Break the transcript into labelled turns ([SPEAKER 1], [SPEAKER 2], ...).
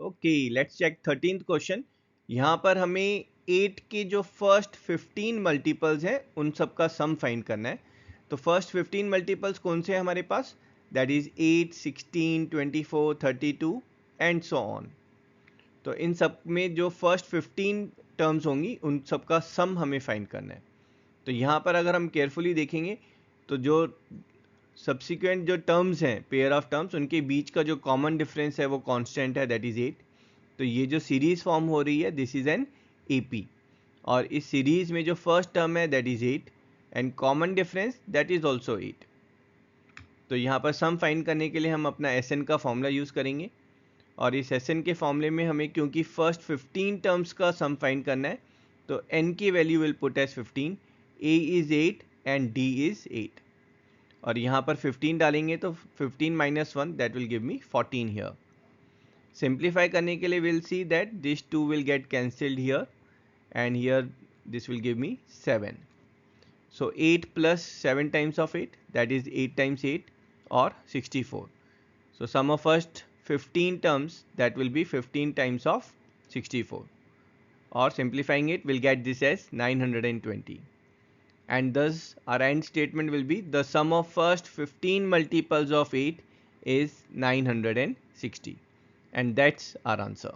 [SPEAKER 1] Okay, let's check 13th question. यहाँ पर हमें 8 के जो फर्स्ट 15 मल्टीपल्स हैं उन सब का सम फाइंड करना है। तो फर्स्ट 15 मल्टीपल्स कौन से हैं हमारे पास? That is 8, 16, 24, 32 and so on. तो इन सब में जो फर्स्ट 15 टर्म्स होंगी उन सब का सम हमें फाइंड करना है। तो यहाँ पर अगर हम केयरफुली देखेंगे तो जो सब्सिक्वेंट जो टर्म्स हैं, पेयर ऑफ टर्म्स, उनके बीच का जो कॉमन डिफरेंस है वो कांस्टेंट है, दैट इज 8। तो ये जो सीरीज फॉर्म हो रही है दिस इज एन एपी, और इस सीरीज में जो फर्स्ट टर्म है that is 8 and common difference that is also 8। तो यहाँ पर सम फाइंड करने के लिए हम अपना एस एन का फॉर्मूला यूज़ करेंगे, और इस एस एन के फॉर्मूले में हमें क्योंकि फर्स्ट 15 टर्म्स का सम फाइंड करना है तो एन की value will put as 15, A is 8 and D is 8, और यहाँ पर 15 डालेंगे तो 15 minus 1 that will give me 14 here. Simplify करने के लिए will see that this 2 will get cancelled here and here this will give me 7. So 8 plus 7 times of 8, that is 8 times 8 or 64. So sum of first 15 terms, that will be 15 times of 64, or simplifying it we'll get this as 920. And thus our end statement will be the sum of first 15 multiples of 8 is 960, and that's our answer.